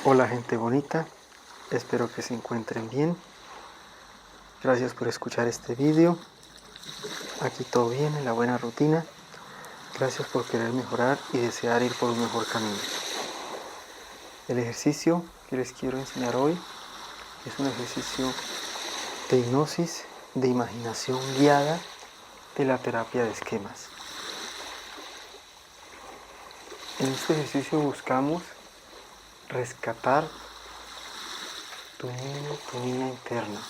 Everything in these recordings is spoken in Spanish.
Hola gente bonita, espero que se encuentren bien. Gracias por escuchar este vídeo. Aquí todo bien en la buena rutina. Gracias por querer mejorar y desear ir por un mejor camino. El ejercicio que les quiero enseñar hoy es un ejercicio de hipnosis, de imaginación guiada de la terapia de esquemas. En este ejercicio buscamos rescatar tu niño, tu niña interna,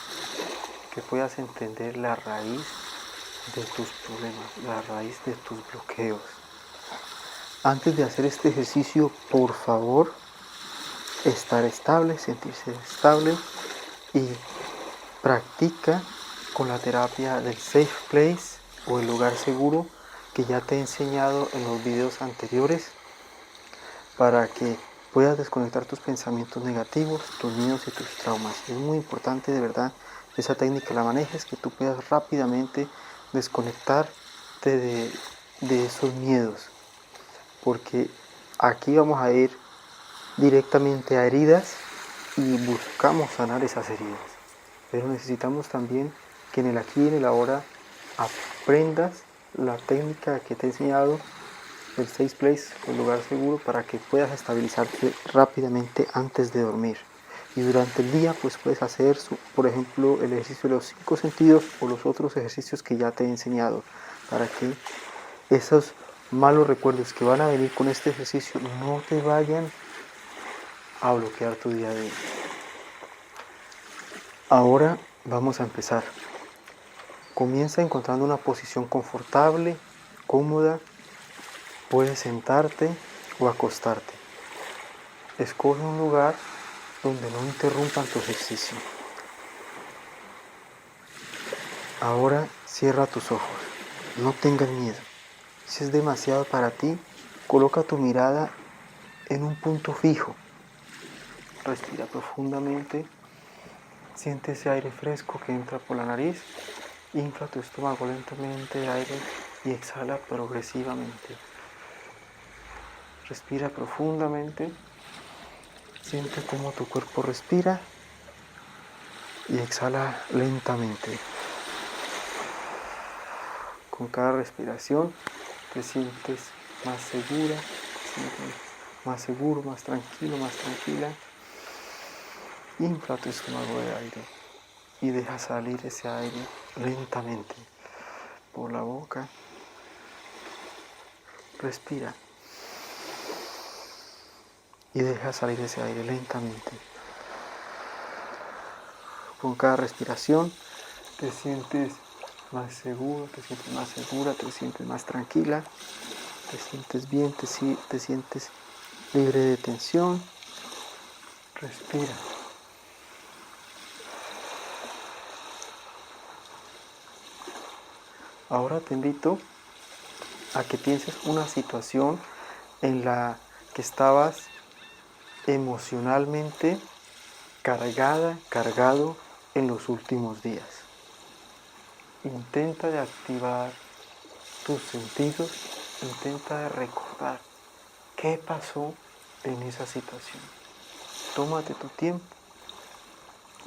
que puedas entender la raíz de tus problemas, la raíz de tus bloqueos. Antes de hacer este ejercicio, por favor, estar estable, sentirse estable y practica con la terapia del Safe Place o el lugar seguro que ya te he enseñado en los videos anteriores para que puedas desconectar tus pensamientos negativos, tus miedos y tus traumas. Es muy importante, de verdad, esa técnica la manejes, que tú puedas rápidamente desconectarte de esos miedos, porque aquí vamos a ir directamente a heridas y buscamos sanar esas heridas, pero necesitamos también que en el aquí y en el ahora aprendas la técnica que te he enseñado, el Safe Place, el lugar seguro, para que puedas estabilizarte rápidamente antes de dormir. Y durante el día pues puedes hacer, por ejemplo, el ejercicio de los 5 sentidos o los otros ejercicios que ya te he enseñado, para que esos malos recuerdos que van a venir con este ejercicio no te vayan a bloquear tu día de hoy. Ahora vamos a empezar. Comienza encontrando una posición confortable, cómoda. Puedes sentarte o acostarte. Escoge un lugar donde no interrumpan tu ejercicio. Ahora cierra tus ojos. No tengas miedo. Si es demasiado para ti, coloca tu mirada en un punto fijo. Respira profundamente. Siente ese aire fresco que entra por la nariz. Infla tu estómago lentamente de aire y exhala progresivamente. Respira profundamente. Siente cómo tu cuerpo respira y exhala lentamente. Con cada respiración te sientes más segura, te sientes más seguro, más tranquilo, más tranquila. Infla tu estómago de aire y deja salir ese aire lentamente por la boca. Respira y deja salir ese aire lentamente. Con cada respiración te sientes más seguro, te sientes más segura, te sientes más tranquila, te sientes bien, te sientes libre de tensión. Respira. Ahora te invito a que pienses una situación en la que estabas emocionalmente cargado en los últimos días. Intenta de activar tus sentidos, intenta de recordar qué pasó en esa situación. Tómate tu tiempo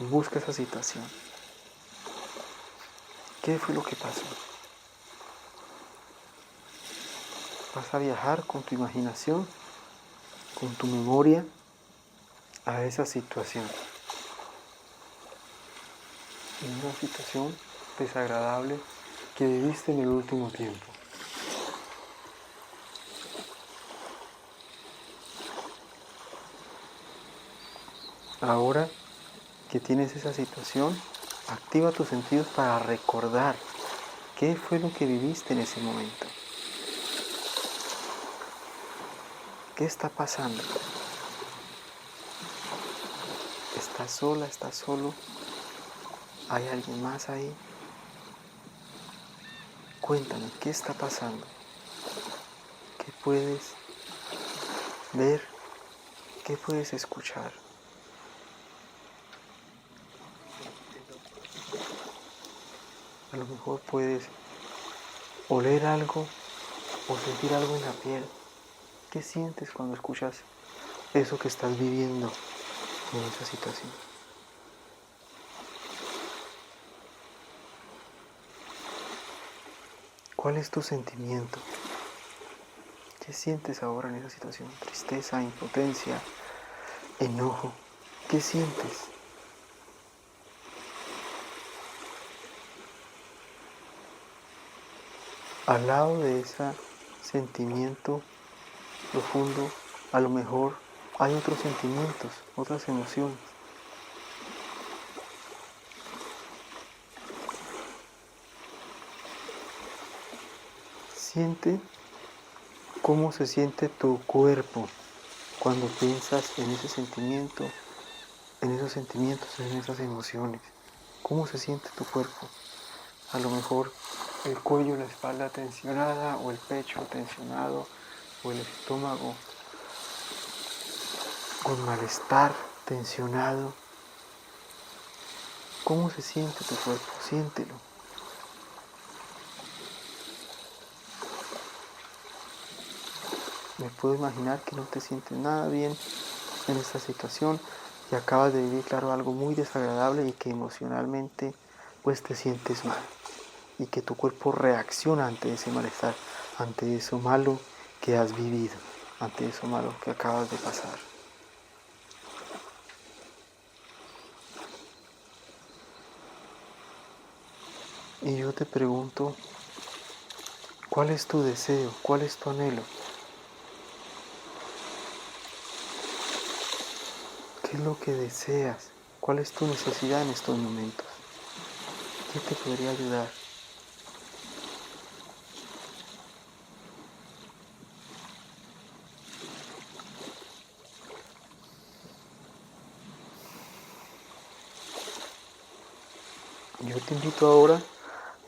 y busca esa situación. ¿Qué fue lo que pasó? Vas a viajar con tu imaginación, con tu memoria, a esa situación. En una situación desagradable que viviste en el último tiempo. Ahora que tienes esa situación, activa tus sentidos para recordar qué fue lo que viviste en ese momento. ¿Qué está pasando? ¿Estás sola? ¿Estás solo? ¿Hay alguien más ahí? Cuéntame, ¿qué está pasando? ¿Qué puedes ver? ¿Qué puedes escuchar? A lo mejor puedes oler algo o sentir algo en la piel. ¿Qué sientes cuando escuchas eso que estás viviendo en esa situación. ¿Cuál es tu sentimiento? ¿Qué sientes ahora en esa situación? ¿Tristeza, impotencia, enojo? ¿Qué sientes? Al lado de ese sentimiento profundo, a lo mejor hay otros sentimientos, otras emociones. Siente cómo se siente tu cuerpo cuando piensas en ese sentimiento, en esos sentimientos, en esas emociones. ¿Cómo se siente tu cuerpo? A lo mejor el cuello, la espalda tensionada, o el pecho tensionado, o el estómago con malestar, tensionado. ¿Cómo se siente tu cuerpo? Siéntelo. Me puedo imaginar que no te sientes nada bien en esta situación y acabas de vivir, claro, algo muy desagradable y que emocionalmente pues te sientes mal y que tu cuerpo reacciona ante ese malestar, ante eso malo que has vivido, ante eso malo que acabas de pasar. Y yo te pregunto, ¿cuál es tu deseo? ¿Cuál es tu anhelo? ¿Qué es lo que deseas? ¿Cuál es tu necesidad en estos momentos? ¿Qué te podría ayudar? Yo te invito ahora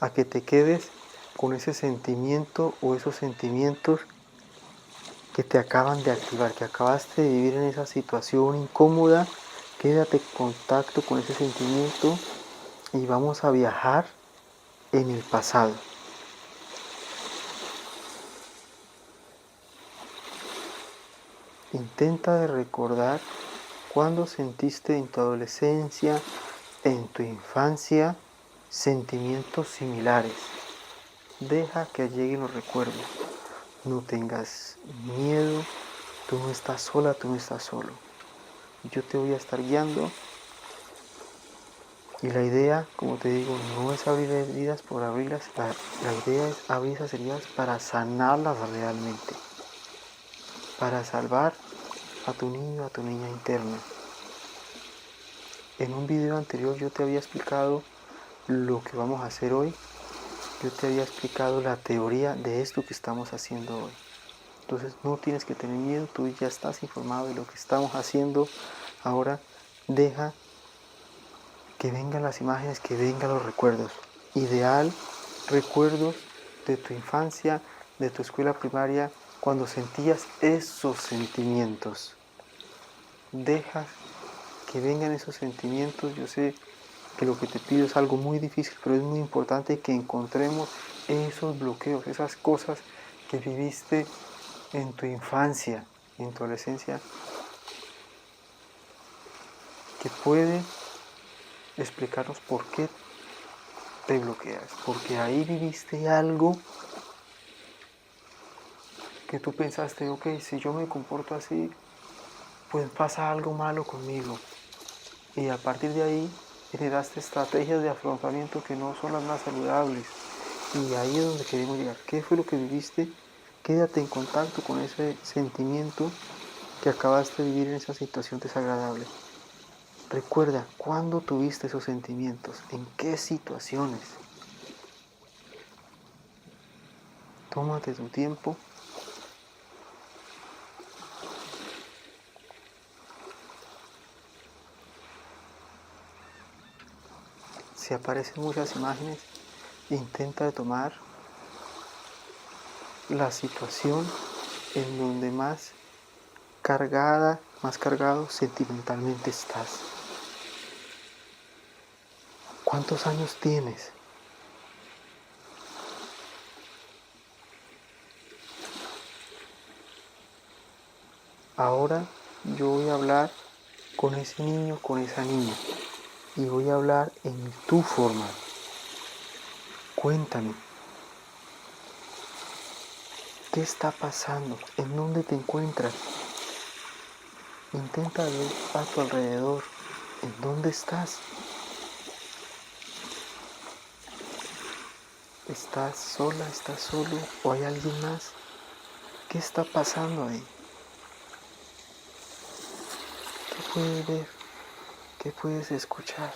a que te quedes con ese sentimiento o esos sentimientos que te acaban de activar, que acabaste de vivir en esa situación incómoda. Quédate en contacto con ese sentimiento y vamos a viajar en el pasado. Intenta de recordar cuándo sentiste en tu adolescencia, en tu infancia, sentimientos similares. Deja que lleguen los recuerdos. No tengas miedo, tú no estás sola, tú no estás solo. Yo te voy a estar guiando y la idea, como te digo, no es abrir heridas por abrirlas, la idea es abrir esas heridas para sanarlas realmente, para salvar a tu niño, a tu niña interna. En un video anterior yo te había explicado lo que vamos a hacer hoy, yo te había explicado la teoría de esto que estamos haciendo hoy. Entonces no tienes que tener miedo, tú ya estás informado de lo que estamos haciendo. Ahora deja que vengan las imágenes, que vengan los recuerdos. Ideal, recuerdos de tu infancia, de tu escuela primaria, cuando sentías esos sentimientos. Deja que vengan esos sentimientos. Yo sé que lo que te pido es algo muy difícil, pero es muy importante que encontremos esos bloqueos, esas cosas que viviste en tu infancia, en tu adolescencia, que puede explicarnos por qué te bloqueas, porque ahí viviste algo que tú pensaste, ok, si yo me comporto así, pues pasa algo malo conmigo. Y a partir de ahí generaste estrategias de afrontamiento que no son las más saludables. Y ahí es donde queremos llegar. ¿Qué fue lo que viviste? Quédate en contacto con ese sentimiento que acabaste de vivir en esa situación desagradable. Recuerda, ¿cuándo tuviste esos sentimientos? ¿En qué situaciones? Tómate tu tiempo. Si aparecen muchas imágenes, intenta tomar la situación en donde más cargada, más cargado sentimentalmente estás. ¿Cuántos años tienes? Ahora yo voy a hablar con ese niño, con esa niña. Y voy a hablar en tu forma. Cuéntame, ¿qué está pasando? ¿En dónde te encuentras? Intenta ver a tu alrededor. ¿En dónde estás? ¿Estás sola? ¿Estás solo? ¿O hay alguien más? ¿Qué está pasando ahí? ¿Qué puedes ver? ¿Qué puedes escuchar?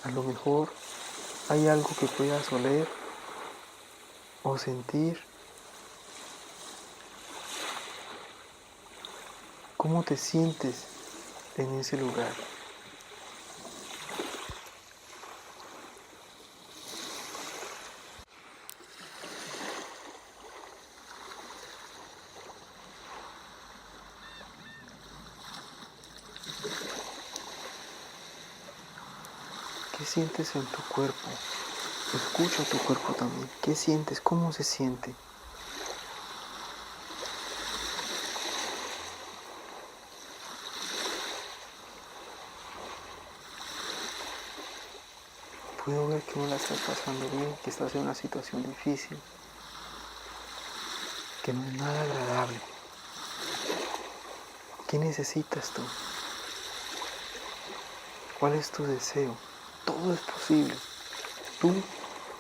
A lo mejor hay algo que puedas oler o sentir. ¿Cómo te sientes en ese lugar? ¿Qué sientes en tu cuerpo? Escucha tu cuerpo también. ¿Qué sientes? ¿Cómo se siente? Puedo ver que no la estás pasando bien, que estás en una situación difícil, que no es nada agradable. ¿Qué necesitas tú? ¿Cuál es tu deseo? Todo es posible. Tú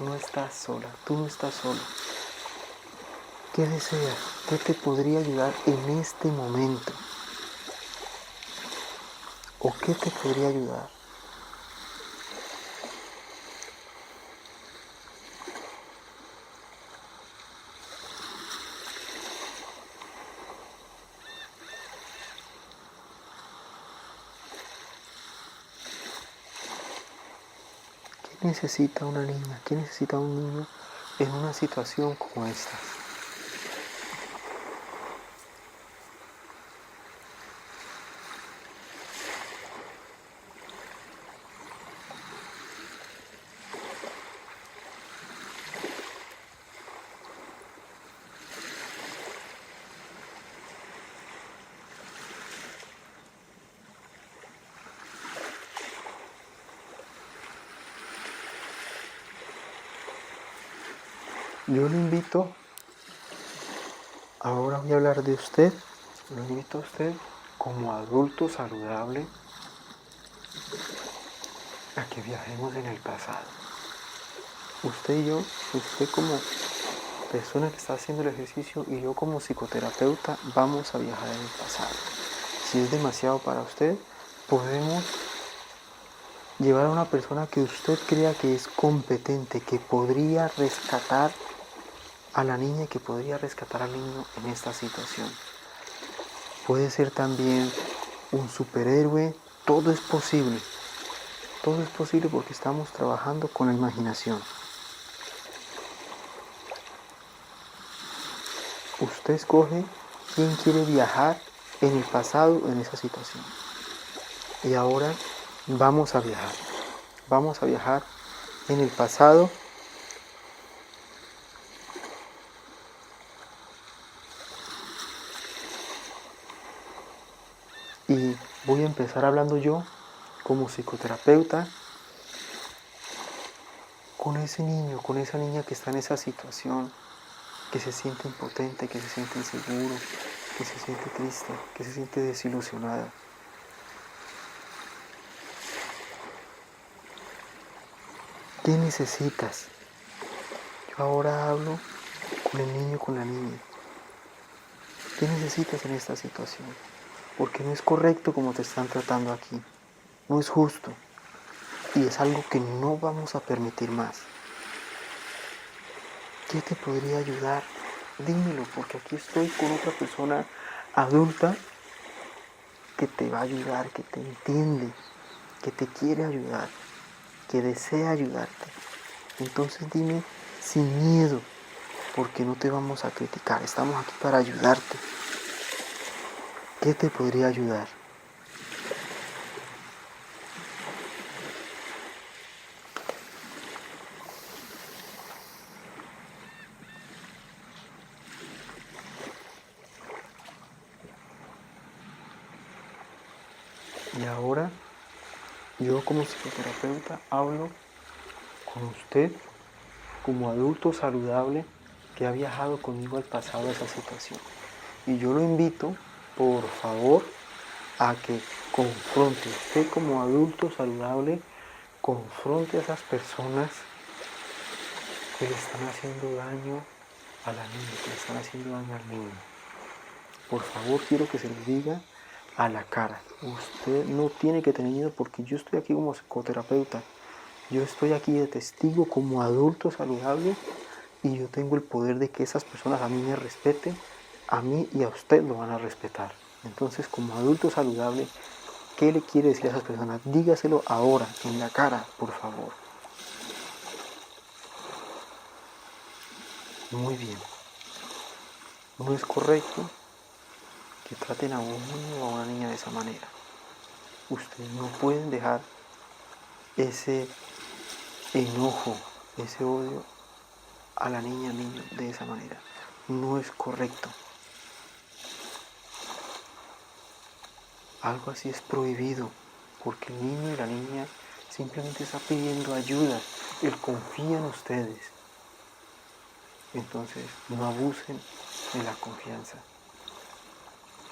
no estás sola, tú no estás solo. ¿Qué deseas? ¿Qué te podría ayudar en este momento? ¿O qué te podría ayudar? ¿Qué necesita una niña? ¿Qué necesita un niño en una situación como esta? Yo lo invito, ahora voy a hablar de usted, lo invito a usted como adulto saludable a que viajemos en el pasado. Usted y yo, usted como persona que está haciendo el ejercicio y yo como psicoterapeuta, vamos a viajar en el pasado. Si es demasiado para usted, podemos llevar a una persona que usted crea que es competente, que podría rescatar a la niña y que podría rescatar al niño en esta situación. Puede ser también un superhéroe, todo es posible. Todo es posible porque estamos trabajando con la imaginación. Usted escoge quién quiere viajar en el pasado en esa situación. Y ahora vamos a viajar. Vamos a viajar en el pasado. Y voy a empezar hablando yo como psicoterapeuta con ese niño, con esa niña que está en esa situación, que se siente impotente, que se siente inseguro, que se siente triste, que se siente desilusionada. ¿Qué necesitas? Yo ahora hablo con el niño, con la niña. ¿Qué necesitas en esta situación? Porque no es correcto como te están tratando aquí. No es justo. Y es algo que no vamos a permitir más. ¿Qué te podría ayudar? Dímelo, porque aquí estoy con otra persona adulta que te va a ayudar, que te entiende, que te quiere ayudar, que desea ayudarte. Entonces dime sin miedo, porque no te vamos a criticar, estamos aquí para ayudarte. ¿Qué te podría ayudar? ahora yo como psicoterapeuta hablo con usted como adulto saludable que ha viajado conmigo al pasado a esa situación. Y yo lo invito, por favor, a que confronte, usted como adulto saludable, confronte a esas personas que le están haciendo daño a la niña, que le están haciendo daño al niño. Por favor, quiero que se lo diga a la cara. Usted no tiene que tener miedo porque yo estoy aquí como psicoterapeuta. Yo estoy aquí de testigo como adulto saludable y yo tengo el poder de que esas personas a mí me respeten, a mí y a usted lo van a respetar. Entonces, como adulto saludable, ¿qué le quiere decir a esas personas? Dígaselo ahora, en la cara, por favor. Muy bien. No es correcto que traten a un niño o a una niña de esa manera. Ustedes no pueden dejar ese enojo, ese odio a la niña, al niño de esa manera. No es correcto. Algo así es prohibido, porque el niño y la niña simplemente está pidiendo ayuda. Él confía en ustedes. Entonces, no abusen de la confianza.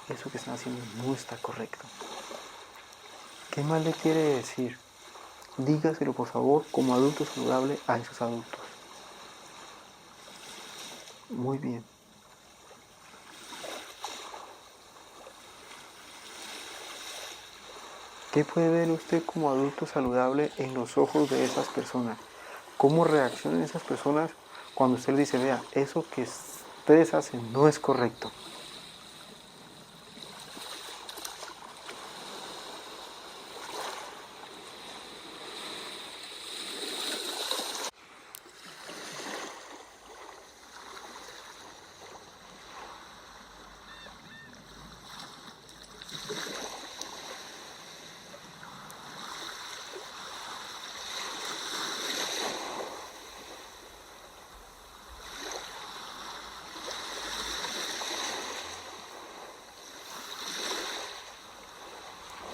Eso que están haciendo no está correcto. ¿Qué más le quiere decir? Dígaselo, por favor, como adulto saludable a esos adultos. Muy bien. ¿Qué puede ver usted como adulto saludable en los ojos de esas personas? ¿Cómo reaccionan esas personas cuando usted le dice, vea, eso que ustedes hacen no es correcto?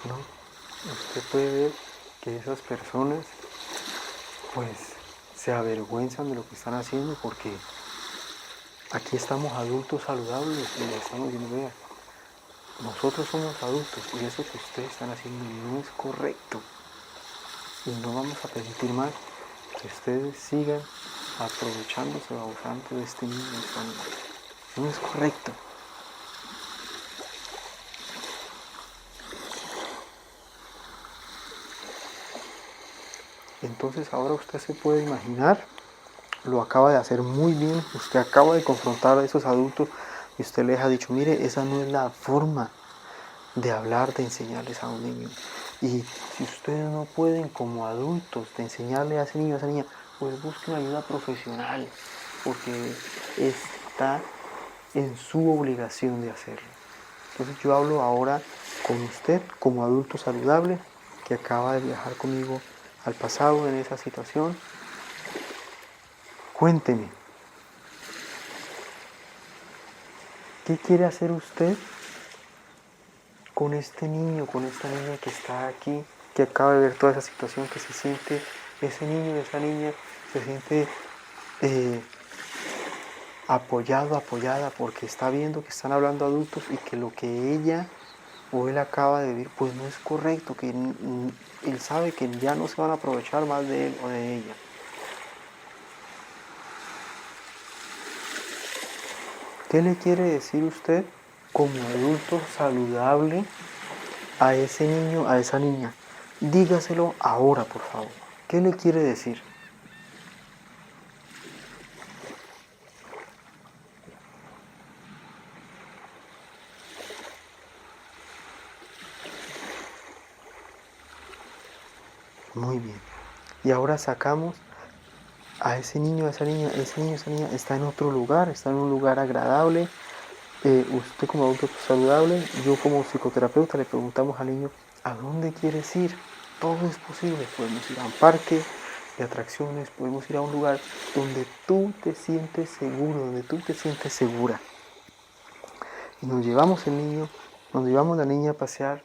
¿No? Usted puede ver que esas personas pues se avergüenzan de lo que están haciendo porque aquí estamos adultos saludables y le estamos diciendo, vea, nosotros somos adultos y eso que ustedes están haciendo no es correcto y no vamos a permitir más que ustedes sigan aprovechándose o abusando de este niño de esta niña. No es correcto. Entonces ahora usted se puede imaginar, lo acaba de hacer muy bien, usted acaba de confrontar a esos adultos y usted les ha dicho, mire, esa no es la forma de hablar, de enseñarles a un niño. Y si ustedes no pueden como adultos de enseñarle a ese niño, a esa niña, pues busquen ayuda profesional, porque está en su obligación de hacerlo. Entonces yo hablo ahora con usted como adulto saludable que acaba de viajar conmigo al pasado en esa situación. Cuénteme, ¿qué quiere hacer usted con este niño, con esta niña que está aquí, que acaba de ver toda esa situación, que se siente, ese niño, esa niña, se siente apoyado, apoyada, porque está viendo que están hablando adultos y que lo que ella o él acaba de vivir, pues no es correcto, que él sabe que ya no se van a aprovechar más de él o de ella. ¿Qué le quiere decir usted como adulto saludable a ese niño, a esa niña? Dígaselo ahora, por favor. ¿Qué le quiere decir? Muy bien. Y ahora sacamos a ese niño, a esa niña, ese niño, esa niña está en otro lugar, está en un lugar agradable. Usted como adulto saludable, yo como psicoterapeuta le preguntamos al niño, ¿a dónde quieres ir? Todo es posible, podemos ir a un parque de atracciones, podemos ir a un lugar donde tú te sientes seguro, donde tú te sientes segura. Y nos llevamos el niño, nos llevamos la niña a pasear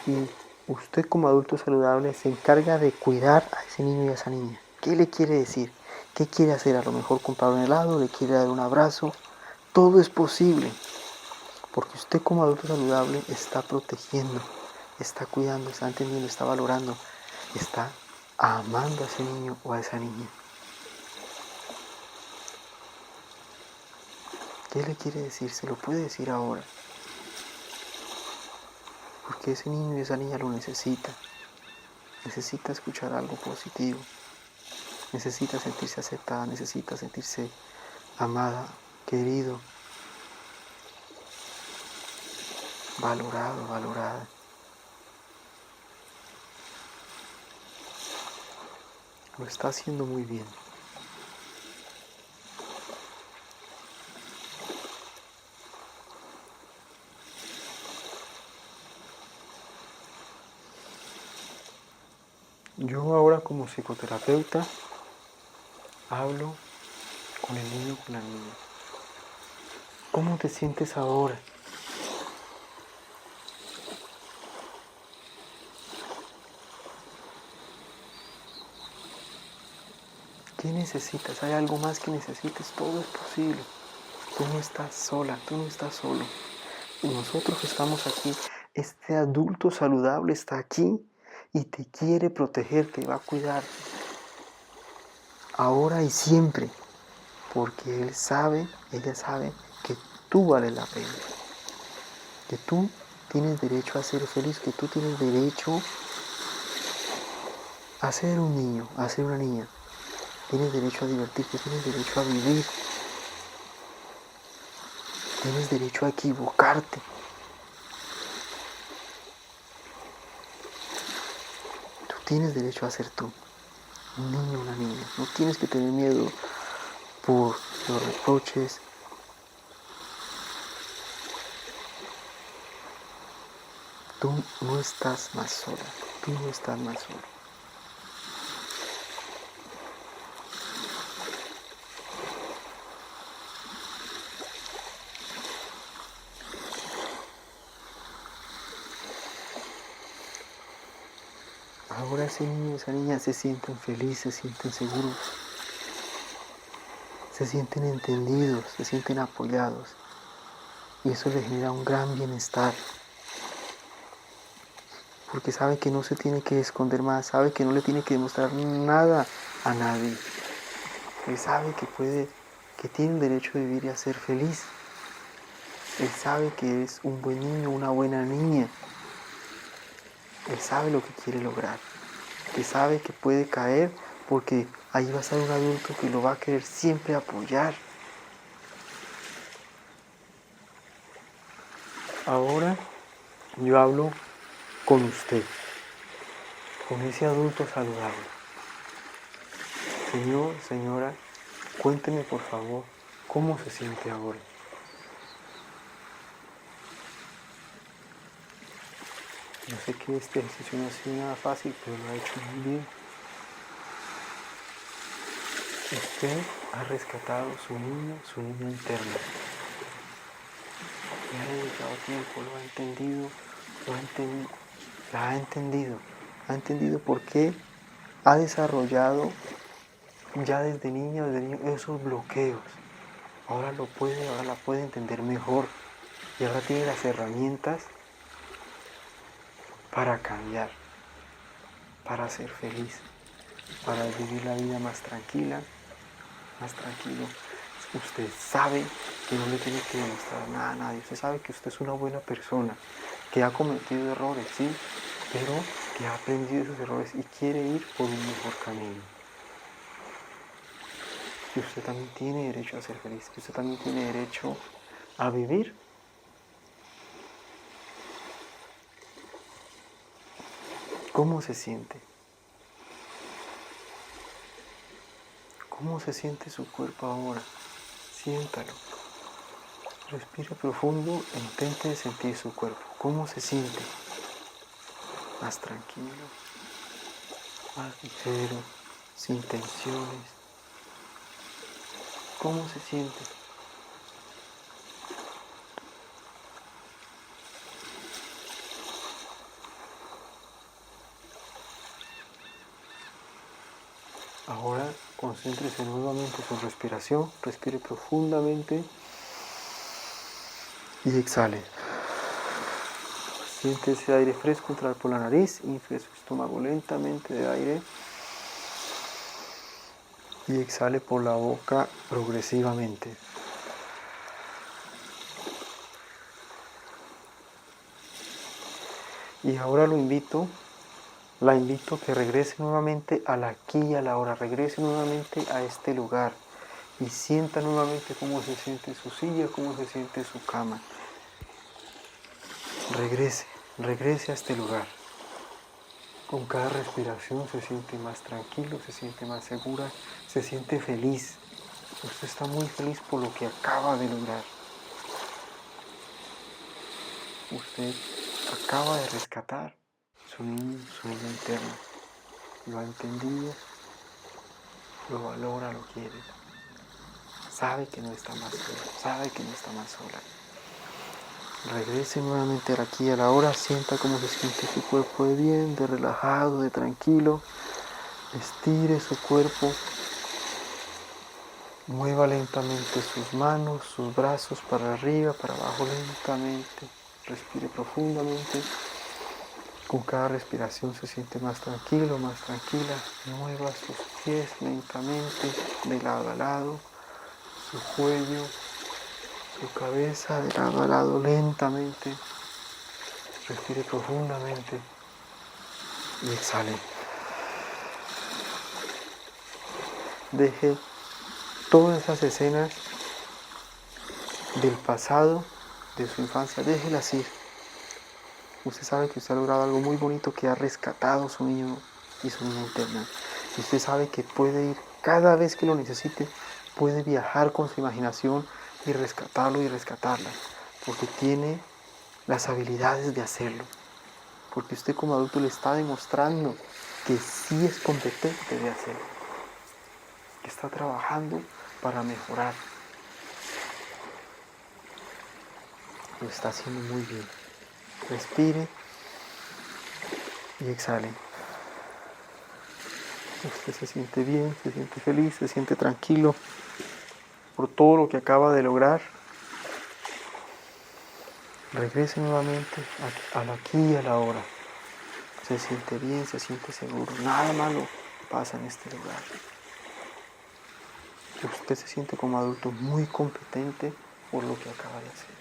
y usted como adulto saludable se encarga de cuidar a ese niño y a esa niña. ¿Qué le quiere decir? ¿Qué quiere hacer? A lo mejor comprar un helado, le quiere dar un abrazo. Todo es posible, porque usted como adulto saludable está protegiendo, está cuidando, está entendiendo, está valorando, está amando a ese niño o a esa niña. ¿Qué le quiere decir? Se lo puede decir ahora. Porque ese niño y esa niña lo necesita. Necesita escuchar algo positivo. Necesita sentirse aceptada, necesita sentirse amada, querido, valorado, valorada. Lo está haciendo muy bien. Yo ahora como psicoterapeuta hablo con el niño, con la niña. ¿Cómo te sientes ahora? ¿Qué necesitas? ¿Hay algo más que necesites? Todo es posible. Tú no estás sola, tú no estás solo. Y nosotros estamos aquí. Este adulto saludable está aquí y te quiere proteger, te va a cuidar. Ahora y siempre. Porque él sabe, ella sabe que tú vales la pena. Que tú tienes derecho a ser feliz, que tú tienes derecho a ser un niño, a ser una niña. Tienes derecho a divertirte, tienes derecho a vivir. Tienes derecho a equivocarte. Tú tienes derecho a ser tú, un niño, una niña. No tienes que tener miedo por los reproches. Tú no estás más sola, tú no estás más solo. Ahora ese niño y esa niña se sienten felices, se sienten seguros, se sienten entendidos, se sienten apoyados. Y eso les genera un gran bienestar. Porque sabe que no se tiene que esconder más, sabe que no le tiene que demostrar nada a nadie. Él sabe que tiene el derecho de vivir y a ser feliz. Él sabe que es un buen niño, una buena niña. Él sabe lo que quiere lograr. Que sabe que puede caer porque ahí va a estar un adulto que lo va a querer siempre apoyar. Ahora yo hablo con usted, con ese adulto saludable. Señor, señora, cuénteme por favor cómo se siente ahora. Yo sé que este ejercicio no ha sido nada fácil, pero lo ha hecho muy bien. Usted ha rescatado su niña interna. Le ha dedicado tiempo, lo ha entendido, la ha entendido por qué ha desarrollado ya desde niño esos bloqueos. Ahora la puede entender mejor y ahora tiene las herramientas para cambiar, para ser feliz, para vivir la vida más tranquila, más tranquilo. Usted sabe que no le tiene que demostrar nada a nadie. Usted sabe que usted es una buena persona, que ha cometido errores, sí, pero que ha aprendido esos errores y quiere ir por un mejor camino. Que usted también tiene derecho a ser feliz, que usted también tiene derecho a vivir. ¿Cómo se siente? ¿Cómo se siente su cuerpo ahora? Siéntalo. Respire profundo e intente sentir su cuerpo. ¿Cómo se siente? Más tranquilo, más ligero, sin tensiones. ¿Cómo se siente? Ahora concéntrese nuevamente en su respiración, respire profundamente y exhale. Siente ese aire fresco entrar por la nariz, infle su estómago lentamente de aire y exhale por la boca progresivamente. Y ahora la invito a que regrese nuevamente al aquí y a la ahora, regrese nuevamente a este lugar y sienta nuevamente cómo se siente su silla, cómo se siente su cama. Regrese a este lugar. Con cada respiración se siente más tranquilo, se siente más segura, se siente feliz. Usted está muy feliz por lo que acaba de lograr. Usted acaba de rescatar su niña interna. Lo ha entendido, lo valora, lo quiere. Sabe que no está más sola, sabe que no está más sola. Regrese nuevamente al aquí y a la hora, sienta cómo se siente su cuerpo de bien, de relajado, de tranquilo. Estire su cuerpo, mueva lentamente sus manos, sus brazos para arriba, para abajo lentamente. Respire profundamente. Con cada respiración se siente más tranquilo, más tranquila. Mueva sus pies lentamente de lado a lado, su cuello, su cabeza de lado a lado lentamente. Respire profundamente y exhale. Deje todas esas escenas del pasado, de su infancia, déjelas ir. Usted sabe que usted ha logrado algo muy bonito, que ha rescatado su niño y su niña interna. Y usted sabe que puede ir cada vez que lo necesite, puede viajar con su imaginación y rescatarlo y rescatarla, porque tiene las habilidades de hacerlo. Porque usted como adulto le está demostrando que sí es competente de hacerlo, que está trabajando para mejorar. Lo está haciendo muy bien. Respire y exhale. Usted se siente bien, se siente feliz, se siente tranquilo por todo lo que acaba de lograr. Regrese nuevamente al aquí y a la hora. Se siente bien, se siente seguro. Nada malo pasa en este lugar. Usted se siente como adulto muy competente por lo que acaba de hacer.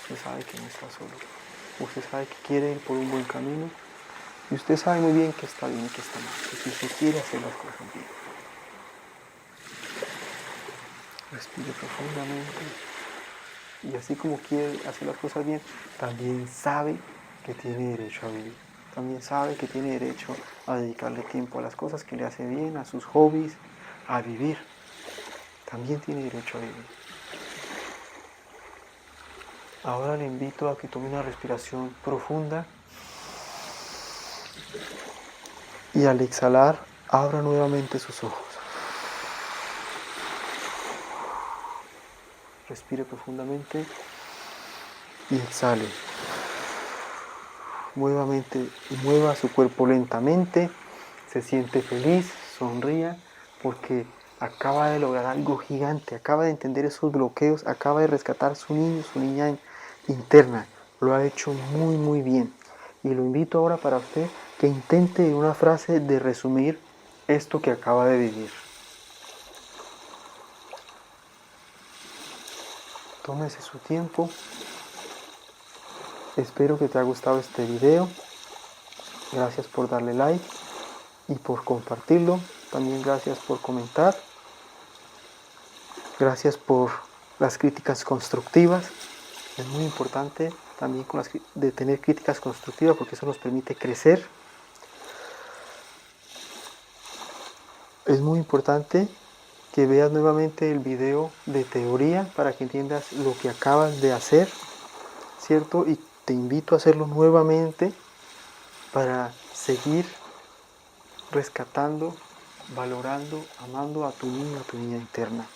Usted sabe que no está solo. Usted sabe que quiere ir por un buen camino. Y usted sabe muy bien que está bien y que está mal. Y si usted quiere hacer las cosas bien. Respire profundamente. Y así como quiere hacer las cosas bien, también sabe que tiene derecho a vivir. También sabe que tiene derecho a dedicarle tiempo a las cosas que le hace bien, a sus hobbies, a vivir. También tiene derecho a vivir. Ahora le invito a que tome una respiración profunda y al exhalar, abra nuevamente sus ojos. Respire profundamente y exhale. Mueva su cuerpo lentamente, se siente feliz, sonría, porque acaba de lograr algo gigante, acaba de entender esos bloqueos, acaba de rescatar su niño, su niña interna. Lo ha hecho muy, muy bien. Y lo invito ahora para usted que intente en una frase de resumir esto que acaba de vivir. Tómese su tiempo. Espero que te haya gustado este video. Gracias por darle like y por compartirlo. También gracias por comentar. Gracias por las críticas constructivas. Es muy importante también de tener críticas constructivas porque eso nos permite crecer. Es muy importante que veas nuevamente el video de teoría para que entiendas lo que acabas de hacer, ¿cierto? Y te invito a hacerlo nuevamente para seguir rescatando, valorando, amando a tu niño, a tu niña interna.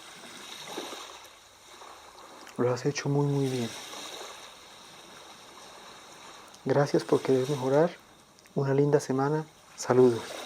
Lo has hecho muy, muy bien. Gracias por querer mejorar. Una linda semana. Saludos.